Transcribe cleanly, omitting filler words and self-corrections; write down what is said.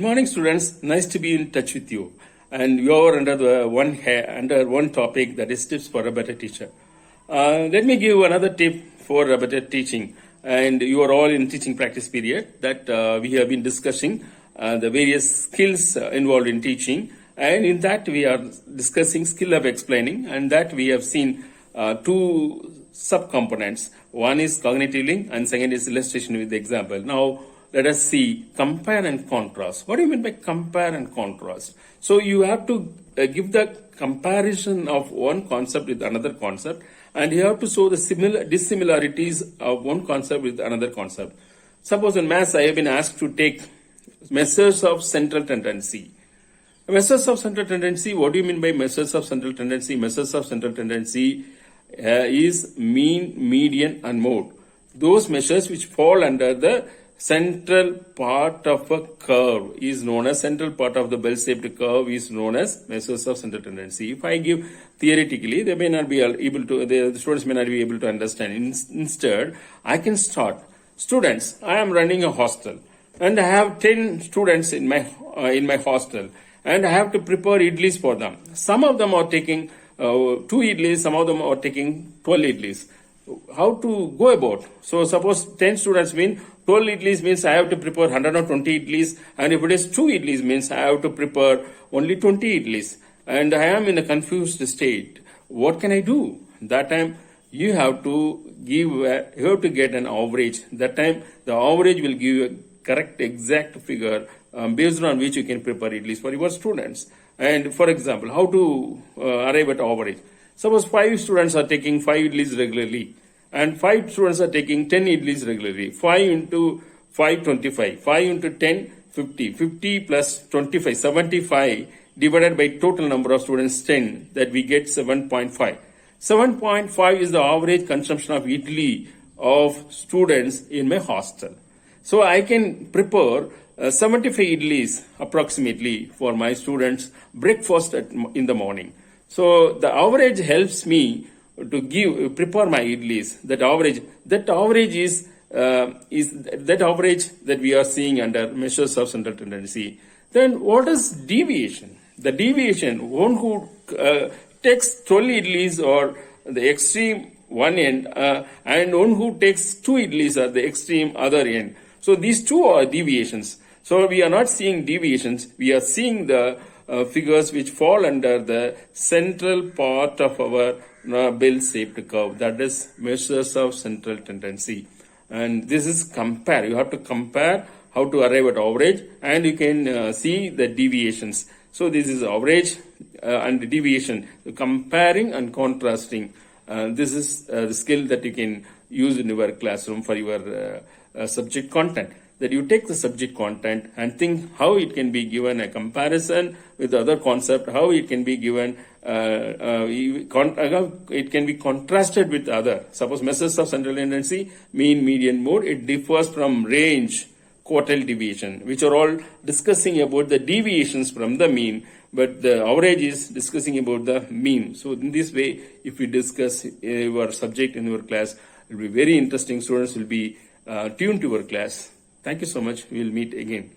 morning, students. Nice to be in touch with you. And you are under one topic, that is tips for a better teacher. Let me give another tip for a better teaching. And you are all in teaching practice period that we have been discussing the various skills involved in teaching. And in that we are discussing skill of explaining, and that we have seen two subcomponents. One is cognitive link and second is illustration with the example. Now let us see compare and contrast. What do you mean by compare and contrast? So you have to give the comparison of one concept with another concept, and you have to show the dissimilarities of one concept with another concept. Suppose in maths I have been asked to take measures of central tendency. Measures of central tendency, what do you mean by measures of central tendency? Measures of central tendency is mean, median and mode. Those measures which fall under the central part of a curve is known as central part of the bell-shaped curve is known as measures of central tendency. If I give theoretically, they may not be able to, the students may not be able to understand. Instead, I can start. Students, I am running a hostel and I have 10 students in my hostel, and I have to prepare idlis for them. Some of them are taking 2 idlis, some of them are taking 12 idlis. How to go about? So suppose 10 students mean 12 idlis means I have to prepare 120 idlis, and if it is 2 idlis means I have to prepare only 20 idlis, and I am in a confused state. What can I do? That time you have to get an average. That time the average will give you a correct exact figure based on which you can prepare idlis for your students. And for example, how to arrive at average? Suppose 5 students are taking 5 idlis regularly, and 5 students are taking 10 idlis regularly. 5 into 5, 25. 5 into 10, 50. 50 plus 25, 75 divided by total number of students, 10. That we get 7.5. 7.5 is the average consumption of idli of students in my hostel. So I can prepare 75 idlis approximately for my students' breakfast in the morning. So the average helps me to prepare my idlis. That average is that average that we are seeing under measures of central tendency. Then what is deviation? The deviation, one who takes 12 idlis or the extreme one end, and one who takes 2 idlis at the extreme other end. So these two are deviations. So we are not seeing deviations, we are seeing the figures which fall under the central part of our bell-shaped curve. That is measures of central tendency. And this is compare. You have to compare how to arrive at average, and you can see the deviations. So this is average and deviation. Comparing and contrasting. This is the skill that you can use in your classroom for your subject content. That you take the subject content and think how it can be given a comparison with the other concept, how it can be given, it can be contrasted with other. Suppose measures of central tendency, mean, median, mode, it differs from range, quartile deviation, which are all discussing about the deviations from the mean, but the average is discussing about the mean. So in this way, if we discuss your subject in your class, it will be very interesting. Students will be tuned to your class. Thank you so much. We will meet again.